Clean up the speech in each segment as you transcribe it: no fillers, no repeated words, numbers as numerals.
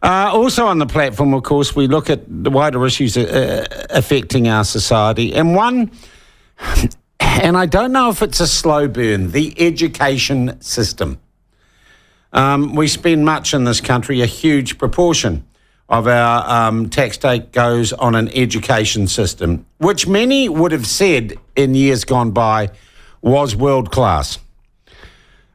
Also on the platform, of course, we look at the wider issues affecting our society. And one, and I don't know if it's a slow burn, the education system. We spend much in this country, a huge proportion of our tax take goes on an education system, which many would have said in years gone by was world class.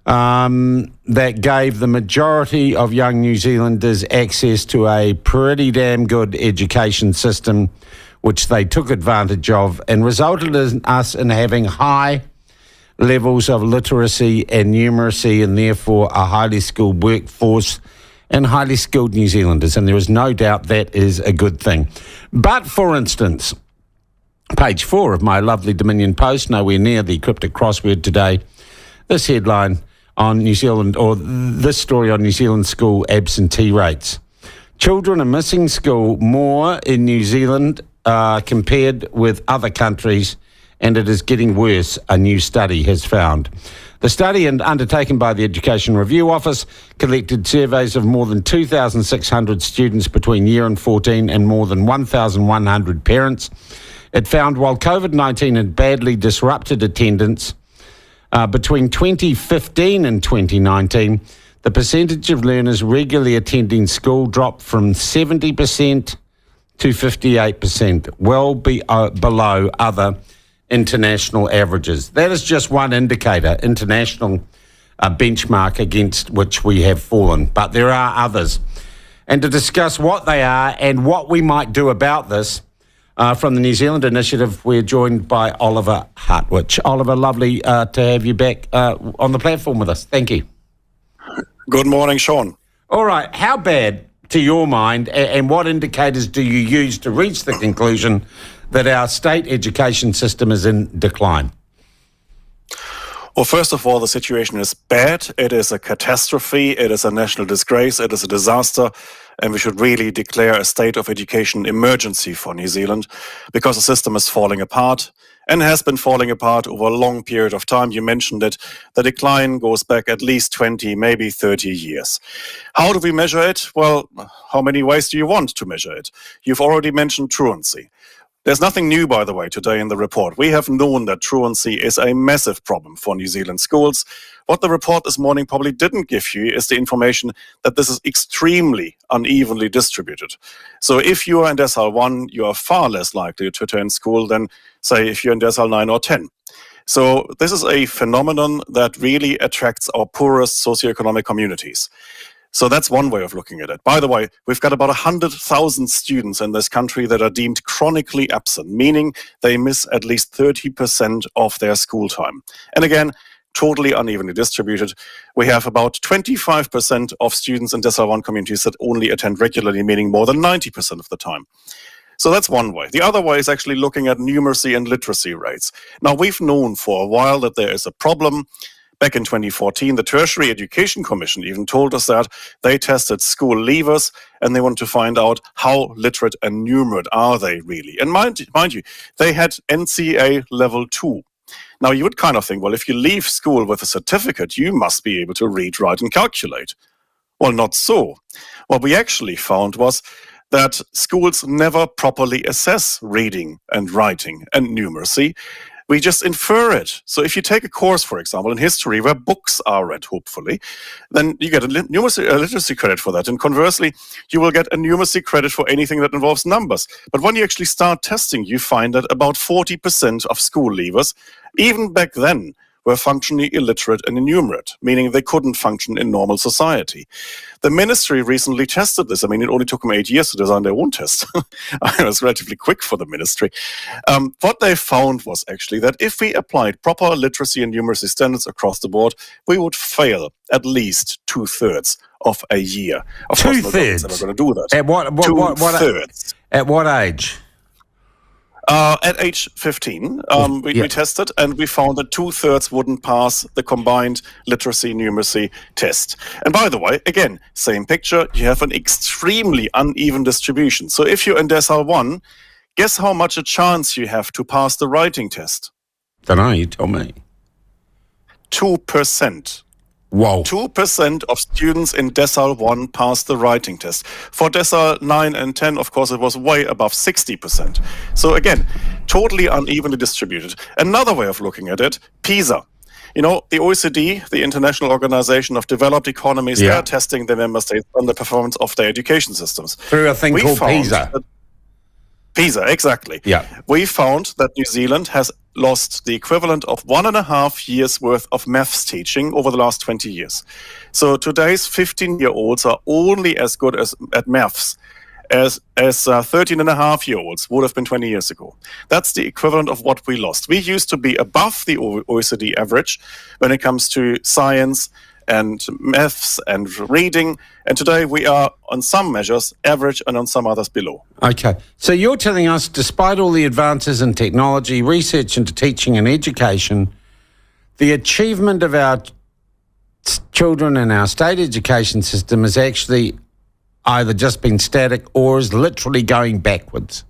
That gave the majority of young New Zealanders access to a pretty damn good education system, which they took advantage of and resulted in us in having high levels of literacy and numeracy and therefore a highly skilled workforce and highly skilled New Zealanders. And there is no doubt that is a good thing. But, for instance, page 4 of my lovely Dominion Post, nowhere near the cryptic crossword today, this headline on New Zealand, or this story on New Zealand school absentee rates. Children are missing school more in New Zealand compared with other countries, and it is getting worse, a new study has found. The study, undertaken by the Education Review Office, collected surveys of more than 2,600 students between year and 14 and more than 1,100 parents. It found while COVID-19 had badly disrupted attendance, between 2015 and 2019, the percentage of learners regularly attending school dropped from 70% to 58%, well below other international averages. That is just one indicator, international benchmark against which we have fallen, but there are others. And to discuss what they are and what we might do about this, from the New Zealand Initiative, we're joined by Oliver Hartwich. Oliver, lovely to have you back on the platform with us. Thank you. Good morning, Sean. All right, how bad, to your mind, and what indicators do you use to reach the conclusion that our state education system is in decline? Well, first of all, the situation is bad. It is a catastrophe. It is a national disgrace. It is a disaster. And we should really declare a state of education emergency for New Zealand because the system is falling apart and has been falling apart over a long period of time. You mentioned it. The decline goes back at least 20, maybe 30 years. How do we measure it? Well, how many ways do you want to measure it? You've already mentioned truancy. There's nothing new, by the way, today in the report. We have known that truancy is a massive problem for New Zealand schools. What the report this morning probably didn't give you is the information that this is extremely unevenly distributed. So if you are in decile 1, you are far less likely to attend school than, say, if you're in decile 9 or 10. So this is a phenomenon that really attracts our poorest socioeconomic communities. So that's one way of looking at it. By the way, we've got about 100,000 students in this country that are deemed chronically absent, meaning they miss at least 30% of their school time. And again, totally unevenly distributed. We have about 25% of students in decile 1 communities that only attend regularly, meaning more than 90% of the time. So that's one way. The other way is actually looking at numeracy and literacy rates. Now, we've known for a while that there is a problem. Back in 2014, the Tertiary Education Commission even told us that they tested school leavers and they wanted to find out how literate and numerate are they really. And mind you, they had NCEA level 2. Now, you would kind of think, well, if you leave school with a certificate, you must be able to read, write, and calculate. Well, not so. What we actually found was that schools never properly assess reading and writing and numeracy. We just infer it. So if you take a course, for example, in history where books are read, hopefully, then you get a literacy credit for that. And conversely, you will get a numeracy credit for anything that involves numbers. But when you actually start testing, you find that about 40% of school leavers, even back then, were functionally illiterate and innumerate, meaning they couldn't function in normal society. The ministry recently tested this. I mean, it only took them 8 years to design their own test. It was relatively quick for the ministry. What they found was actually that if we applied proper literacy and numeracy standards across the board, we would fail at least 2/3 of a year. Of course, no government's ever going to do that. At what 2/3. At what age? At age 15, we tested, and we found that 2/3 wouldn't pass the combined literacy numeracy test. And by the way, again, same picture, you have an extremely uneven distribution. So if you're in decile 1, guess how much a chance you have to pass the writing test? Don't know, you tell me. 2%. Whoa. 2% of students in Decile 1 passed the writing test. For Decile 9 and 10, of course, it was way above 60%. So again, totally unevenly distributed. Another way of looking at it, PISA. You know, the OECD, the International Organization of Developed Economies, Yeah. they're testing the member states on the performance of their education systems. Through a thing called PISA. PISA, exactly. Yeah. We found that New Zealand has lost the equivalent of 1.5 years worth of maths teaching over the last 20 years. So today's 15-year-olds are only as good at maths as 13.5-year-olds would have been 20 years ago. That's the equivalent of what we lost. We used to be above the OECD average when it comes to science and maths and reading. And today we are, on some measures, average and on some others below. Okay. So you're telling us, despite all the advances in technology, research into teaching and education, the achievement of our children in our state education system has actually either just been static or is literally going backwards?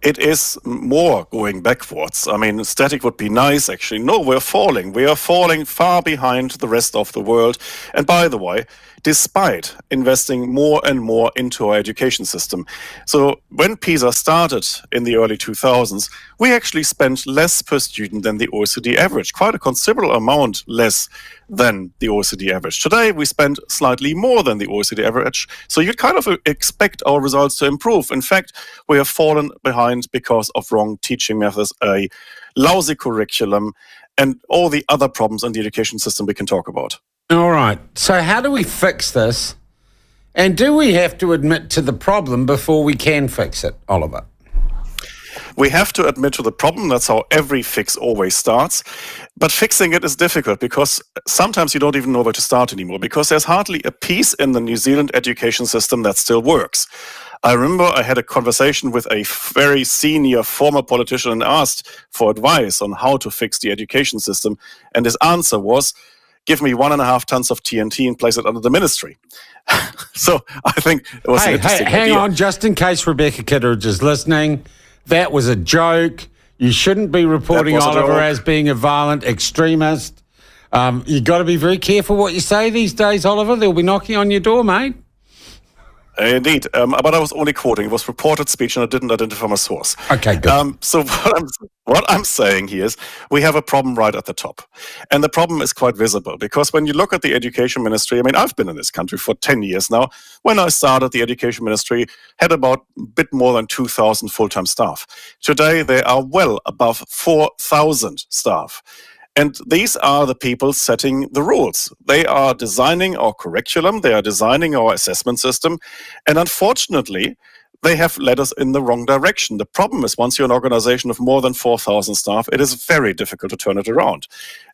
It is more going backwards. I mean, static would be nice, actually. No, we're falling. We are falling far behind the rest of the world. And by the way, despite investing more and more into our education system. So when PISA started in the early 2000s, we actually spent less per student than the OECD average, quite a considerable amount less than the OECD average. Today, we spend slightly more than the OECD average. So you'd kind of expect our results to improve. In fact, we have fallen behind because of wrong teaching methods, a lousy curriculum, and all the other problems in the education system we can talk about. All right. So how do we fix this? And do we have to admit to the problem before we can fix it, Oliver? We have to admit to the problem. That's how every fix always starts. But fixing it is difficult because sometimes you don't even know where to start anymore, because there's hardly a piece in the New Zealand education system that still works. I remember I had a conversation with a very senior former politician and asked for advice on how to fix the education system. And his answer was, give me 1.5 tons of TNT and place it under the ministry. So I think it was an interesting hang idea. on, just in case Rebecca Kittredge is listening, that was a joke. You shouldn't be reporting Oliver as being a violent extremist. You got to be very careful what you say these days, Oliver. They'll be knocking on your door, mate. Indeed, but I was only quoting. It was reported speech, and I didn't identify my source. Okay, good. So what I'm saying here is we have a problem right at the top, and the problem is quite visible because when you look at the education ministry, I mean, I've been in this country for 10 years now. When I started, the education ministry had about a bit more than 2,000 full-time staff. Today, they are well above 4,000 staff. And these are the people setting the rules. They are designing our curriculum. They are designing our assessment system. And unfortunately, they have led us in the wrong direction. The problem is once you're an organization of more than 4,000 staff, it is very difficult to turn it around.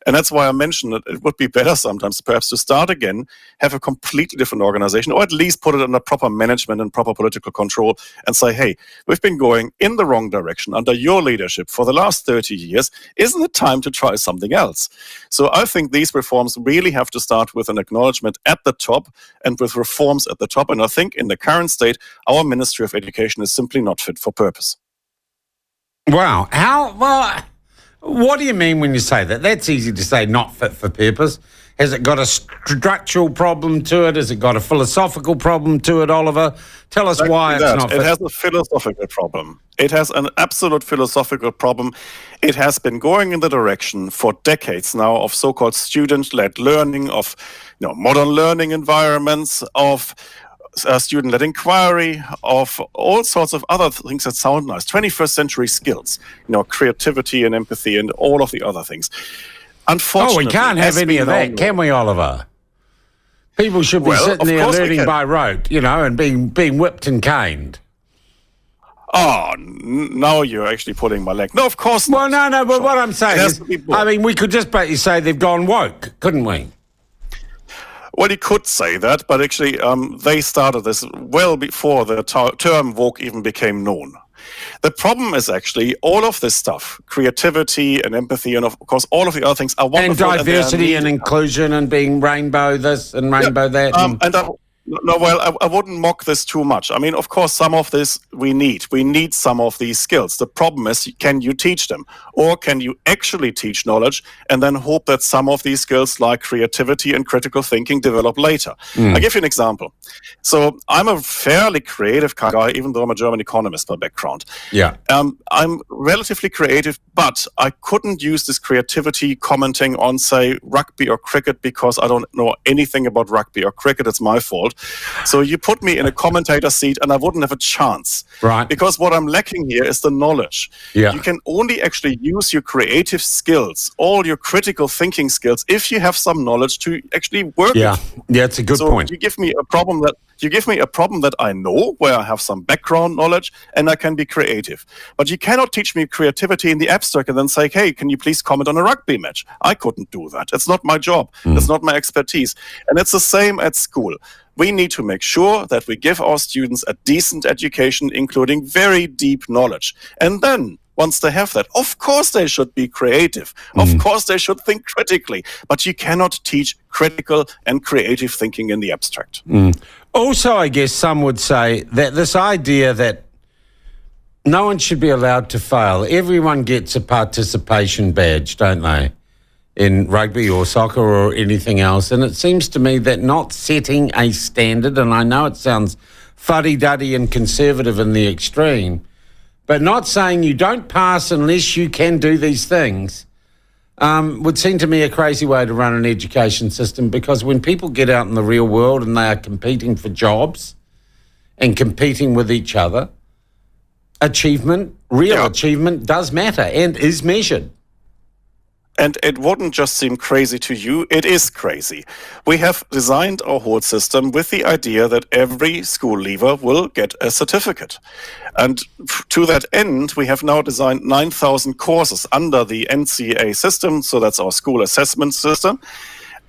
And that's why I mentioned that it would be better sometimes perhaps to start again, have a completely different organization, or at least put it under proper management and proper political control and say, hey, we've been going in the wrong direction under your leadership for the last 30 years. Isn't it time to try something else? So I think these reforms really have to start with an acknowledgement at the top and with reforms at the top. And I think in the current state, our Ministry of Education is simply not fit for purpose. Wow. What do you mean when you say that? That's easy to say, not fit for purpose. Has it got a structural problem to it? Has it got a philosophical problem to it, Oliver? Tell us why it's not fit. It has a philosophical problem. It has an absolute philosophical problem. It has been going in the direction for decades now of so-called student-led learning, of modern learning environments, of student-led inquiry, of all sorts of other things that sound nice. 21st century skills, creativity and empathy and all of the other things. Unfortunately, we can't have any of that, can we, Oliver? People should be sitting there learning by rote, and being whipped and caned. Oh, now you're actually pulling my leg. No, of course not. Well, no, but what I'm saying is, we could just basically say they've gone woke, couldn't we? Well, you could say that, but actually they started this well before the term woke even became known. The problem is actually all of this stuff, creativity and empathy, and of course all of the other things are wonderful. And diversity and inclusion and being rainbow this and rainbow that. No, well, I wouldn't mock this too much. I mean, of course, some of this we need. We need some of these skills. The problem is, can you teach them? Or can you actually teach knowledge and then hope that some of these skills like creativity and critical thinking develop later? I'll give you an example. So I'm a fairly creative kind of guy, even though I'm a German economist by background. Yeah. I'm relatively creative, but I couldn't use this creativity commenting on, say, rugby or cricket because I don't know anything about rugby or cricket. It's my fault. So you put me in a commentator seat and I wouldn't have a chance. Right. Because what I'm lacking here is the knowledge. Yeah. You can only actually use your creative skills, all your critical thinking skills, if you have some knowledge to actually work Yeah. with. Yeah, it's a good point. You give me a problem that I know, where I have some background knowledge and I can be creative. But you cannot teach me creativity in the abstract and then say, hey, can you please comment on a rugby match? I couldn't do that. It's not my job. It's not my expertise. And it's the same at school. We need to make sure that we give our students a decent education, including very deep knowledge. And then, once they have that, of course they should be creative. Of course they should think critically. But you cannot teach critical and creative thinking in the abstract. Also, I guess some would say that this idea that no one should be allowed to fail. Everyone gets a participation badge, don't they, in rugby or soccer or anything else. And it seems to me that not setting a standard, and I know it sounds fuddy-duddy and conservative in the extreme, but not saying you don't pass unless you can do these things would seem to me a crazy way to run an education system, because when people get out in the real world and they are competing for jobs and competing with each other, real achievement does matter and is measured. And it wouldn't just seem crazy to you, it is crazy. We have designed our whole system with the idea that every school leaver will get a certificate. And to that end, we have now designed 9,000 courses under the NCA system, so that's our school assessment system,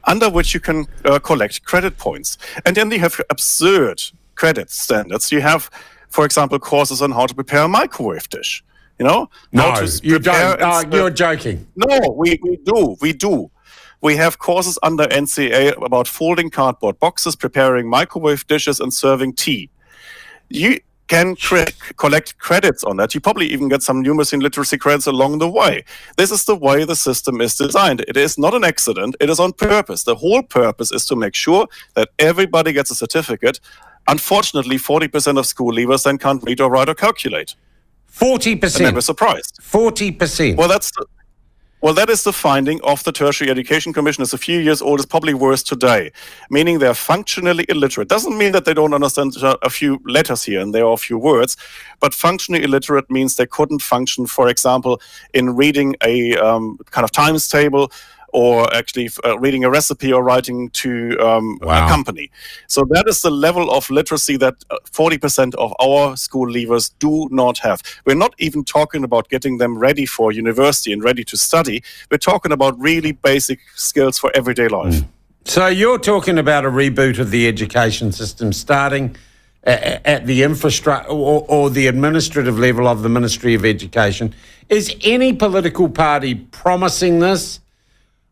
under which you can collect credit points. And then you have absurd credit standards. You have, for example, courses on how to prepare a microwave dish. You know? No, you don't. You're joking. No, we do. We have courses under NCA about folding cardboard boxes, preparing microwave dishes, and serving tea. You can collect credits on that. You probably even get some numeracy and literacy credits along the way. This is the way the system is designed. It is not an accident. It is on purpose. The whole purpose is to make sure that everybody gets a certificate. Unfortunately, 40% of school leavers then can't read or write or calculate. 40%. I'm never surprised. 40%. Well, that is the finding of the Tertiary Education Commission. It's a few years old. It's probably worse today, meaning they're functionally illiterate. Doesn't mean that they don't understand a few letters here and there are a few words, but functionally illiterate means they couldn't function, for example, in reading a kind of times table, or actually reading a recipe or writing to a company. So that is the level of literacy that 40% of our school leavers do not have. We're not even talking about getting them ready for university and ready to study. We're talking about really basic skills for everyday life. So you're talking about a reboot of the education system starting at the infrastructure or the administrative level of the Ministry of Education. Is any political party promising this?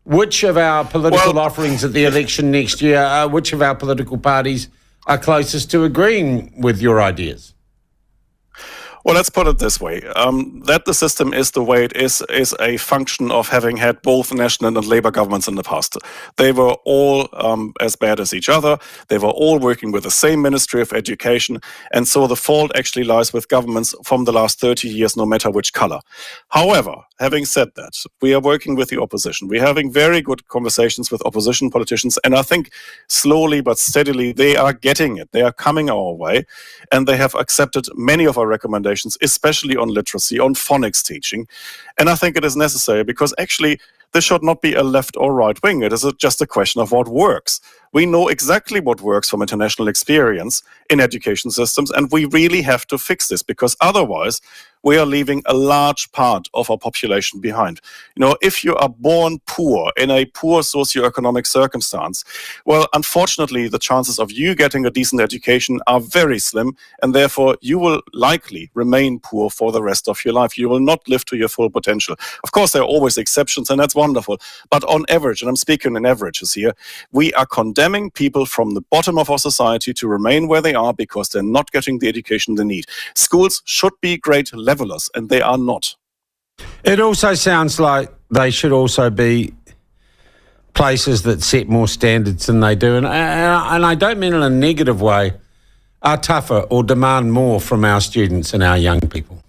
Which of our political offerings at the election next year, which of our political parties are closest to agreeing with your ideas? Well, let's put it this way. That the system is the way it is a function of having had both national and Labour governments in the past. They were all as bad as each other. They were all working with the same Ministry of Education. And so the fault actually lies with governments from the last 30 years, no matter which color. However, having said that, we are working with the opposition. We're having very good conversations with opposition politicians. And I think slowly but steadily, they are getting it. They are coming our way. And they have accepted many of our recommendations, especially on literacy, on phonics teaching. And I think it is necessary because actually this should not be a left or right wing. It is just a question of what works. We know exactly what works from international experience in education systems, and we really have to fix this because otherwise we are leaving a large part of our population behind. You know, if you are born poor in a poor socioeconomic circumstance, well, unfortunately, the chances of you getting a decent education are very slim, and therefore you will likely remain poor for the rest of your life. You will not live to your full potential. Of course, there are always exceptions, and that's wonderful. But on average, and I'm speaking in averages here, we are condemned condemning people from the bottom of our society to remain where they are because they're not getting the education they need. Schools should be great levelers, and they are not. It also sounds like they should also be places that set more standards than they do. And I don't mean in a negative way, are tougher or demand more from our students and our young people.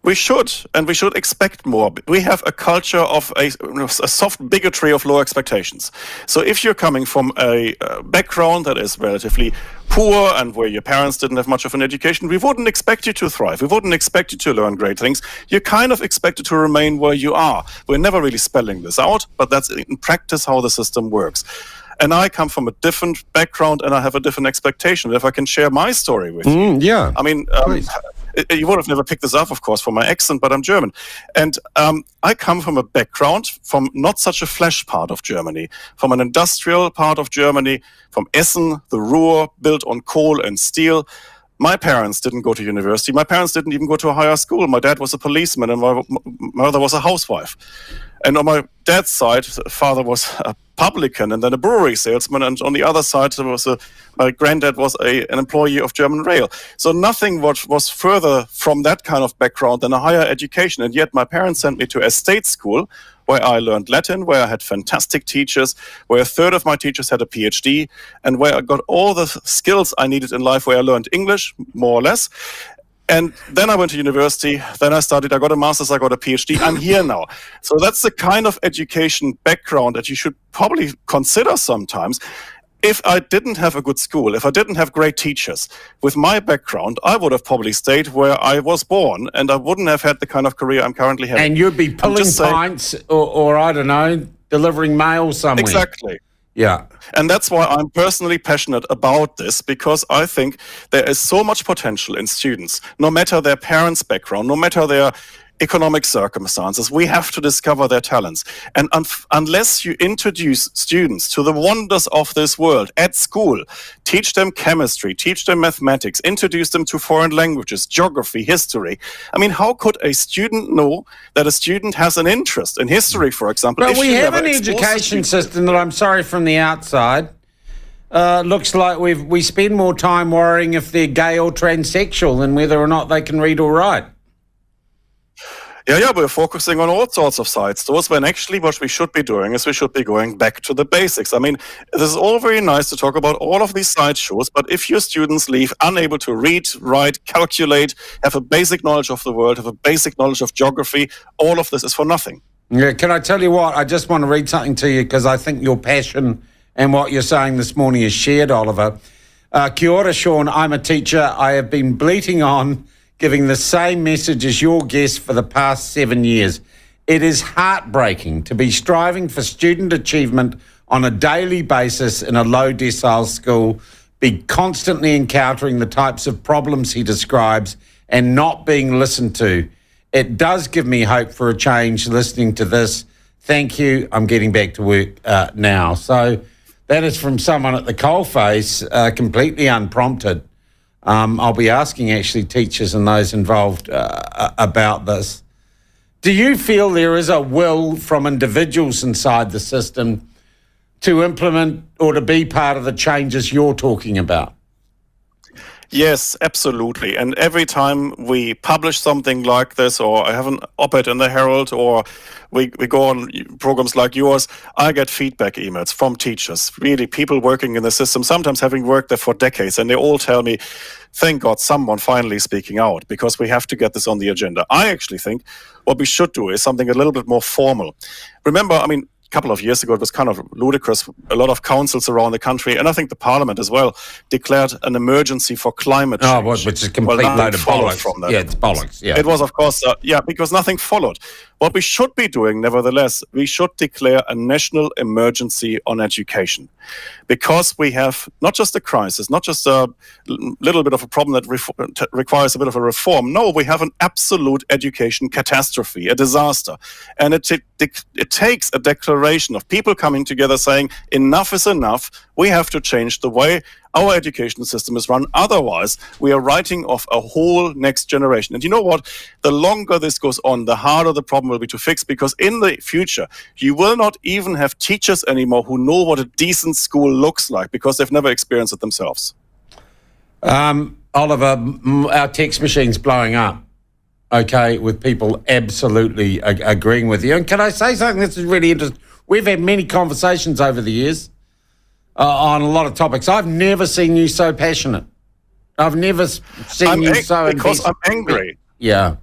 We should, and we should expect more. We have a culture of a soft bigotry of low expectations. So if you're coming from a background that is relatively poor and where your parents didn't have much of an education, we wouldn't expect you to thrive. We wouldn't expect you to learn great things. You're kind of expected to remain where you are. We're never really spelling this out, but that's in practice how the system works. And I come from a different background and I have a different expectation. If I can share my story with you. Yeah. I mean, you would have never picked this up, of course, from my accent, but I'm German. And I come from a background from not such a flesh part of Germany, from an industrial part of Germany, from Essen, the Ruhr, built on coal and steel. My parents didn't go to university. My parents didn't even go to a higher school. My dad was a policeman and my mother was a housewife. And on my dad's side, father was a publican and then a brewery salesman. And on the other side, my granddad was an employee of German Rail. So nothing was further from that kind of background than a higher education. And yet my parents sent me to a state school where I learned Latin, where I had fantastic teachers, where a third of my teachers had a PhD, and where I got all the skills I needed in life, where I learned English, more or less. And then I went to university, then I studied, I got a master's, I got a PhD, I'm here now. So that's the kind of education background that you should probably consider sometimes. If I didn't have a good school, if I didn't have great teachers, with my background, I would have probably stayed where I was born and I wouldn't have had the kind of career I'm currently having. And you'd be pulling pints or I don't know, delivering mail somewhere. Exactly. Yeah. And that's why I'm personally passionate about this, because I think there is so much potential in students, no matter their parents' background, no matter their economic circumstances. We have to discover their talents. And unless you introduce students to the wonders of this world at school, teach them chemistry, teach them mathematics, introduce them to foreign languages, geography, history. I mean, how could a student know that a student has an interest in history, for example? But we have an education system that, I'm sorry, from the outside, looks like we spend more time worrying if they're gay or transsexual than whether or not they can read or write. Yeah, we're focusing on all sorts of side stores when actually what we should be doing is we should be going back to the basics. I mean, this is all very nice to talk about all of these side shows, but if your students leave unable to read, write, calculate, have a basic knowledge of the world, have a basic knowledge of geography, all of this is for nothing. Yeah, can I tell you what? I just want to read something to you because I think your passion and what you're saying this morning is shared, Oliver. Kia ora, Sean. I'm a teacher. I have been bleating on giving the same message as your guest for the past 7 years. It is heartbreaking to be striving for student achievement on a daily basis in a low decile school, be constantly encountering the types of problems he describes and not being listened to. It does give me hope for a change listening to this. Thank you. I'm getting back to work now. So that is from someone at the coalface, completely unprompted. I'll be asking actually teachers and those involved about this. Do you feel there is a will from individuals inside the system to implement or to be part of the changes you're talking about? Yes, absolutely. And every time we publish something like this, or I have an op-ed in the Herald, or we go on programs like yours, I get feedback emails from teachers, really people working in the system, sometimes having worked there for decades, and they all tell me, thank God someone finally speaking out, because we have to get this on the agenda. I actually think what we should do is something a little bit more formal. Remember, I mean, a couple of years ago, it was kind of ludicrous. A lot of councils around the country, and I think the Parliament as well, declared an emergency for climate change. Oh, which is a complete load of bollocks. From that. Yeah, it's bollocks. Yeah, it was, of course, because nothing followed. What we should be doing, nevertheless, we should declare a national emergency on education, because we have not just a crisis, not just a little bit of a problem that requires a bit of a reform. No, we have an absolute education catastrophe, a disaster. And it takes a declaration of people coming together saying, enough is enough. We have to change the way our education system is run. Otherwise, we are writing off a whole next generation. And you know what? The longer this goes on, the harder the problem will be to fix, because in the future, you will not even have teachers anymore who know what a decent school looks like, because they've never experienced it themselves. Oliver, our text machine's blowing up, okay, with people absolutely agreeing with you. And can I say something that's really interesting? We've had many conversations over the years on a lot of topics. I've never seen you so passionate. I've never seen you so because I'm angry. Yeah.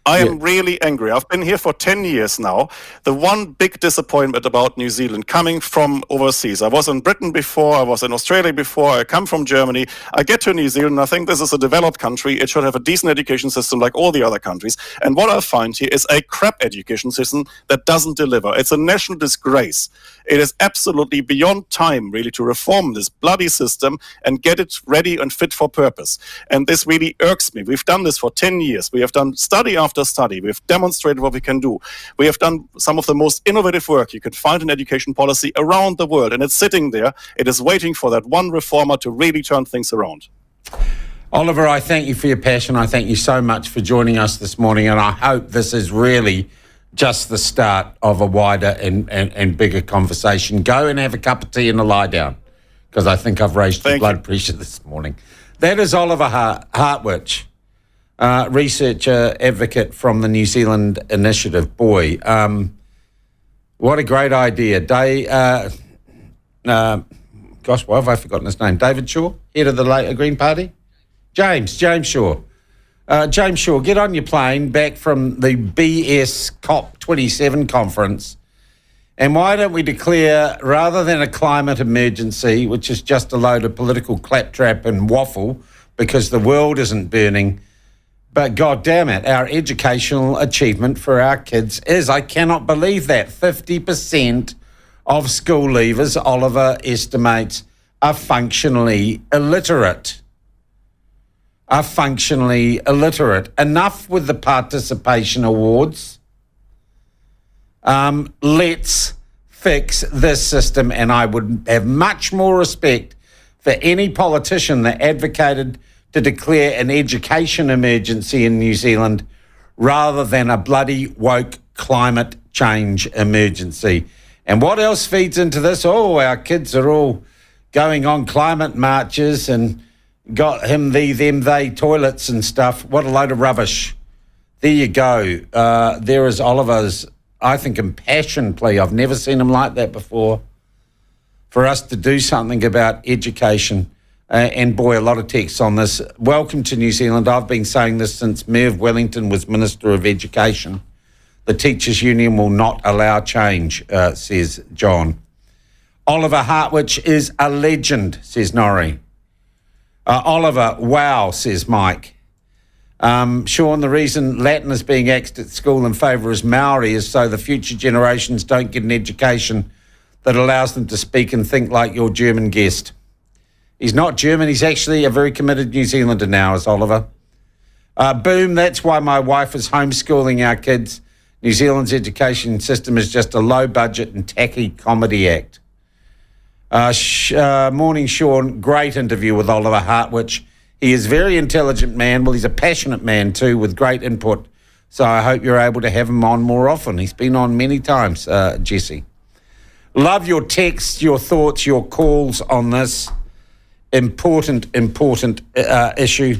I am really angry. I've been here for 10 years now. The one big disappointment about New Zealand, coming from overseas, I was in Britain before, I was in Australia before, I come from Germany. I get to New Zealand, I think this is a developed country. It should have a decent education system like all the other countries. And what I find here is a crap education system that doesn't deliver. It's a national disgrace. It is absolutely beyond time, really, to reform this bloody system and get it ready and fit for purpose. And this really irks me. We've done this for 10 years. We have done study after study. We've demonstrated what we can do. We have done some of the most innovative work you could find in education policy around the world, and it's sitting there. It is waiting for that one reformer to really turn things around. Oliver, I thank you for your passion. I thank you so much for joining us this morning, and I hope this is really just the start of a wider and bigger conversation. Go and have a cup of tea and a lie down, because I think I've raised your blood pressure this morning. That is Oliver Hartwich, researcher, advocate from the New Zealand Initiative. Boy, what a great idea. Gosh, why have I forgotten his name? David Shaw, head of the Green Party? James Shaw. James Shaw, get on your plane back from the BS COP27 conference, and why don't we declare, rather than a climate emergency, which is just a load of political claptrap and waffle because the world isn't burning, but God damn it, our educational achievement for our kids is, I cannot believe that, 50% of school leavers, Oliver estimates, are functionally illiterate. Enough with the participation awards. Let's fix this system, and I would have much more respect for any politician that advocated to declare an education emergency in New Zealand rather than a bloody woke climate change emergency. And what else feeds into this? Oh, our kids are all going on climate marches and got him, thee, them, they toilets and stuff. What a load of rubbish. There you go. There is Oliver's, I think, impassioned plea. I've never seen him like that before, for us to do something about education. And boy, a lot of texts on this. Welcome to New Zealand. I've been saying this since Merv Wellington was Minister of Education. The Teachers Union will not allow change, says John. Oliver Hartwich is a legend, says Norrie. Oliver, wow, says Mike. Sean, the reason Latin is being axed at school in favour of Maori is so the future generations don't get an education that allows them to speak and think like your German guest. He's not German. He's actually a very committed New Zealander now, is Oliver. Boom, that's why my wife is homeschooling our kids. New Zealand's education system is just a low-budget and tacky comedy act. Morning, Sean. Great interview with Oliver Hartwich. He is a very intelligent man. Well, he's a passionate man too, with great input. So I hope you're able to have him on more often. He's been on many times, Jesse. Love your texts, your thoughts, your calls on this important issue.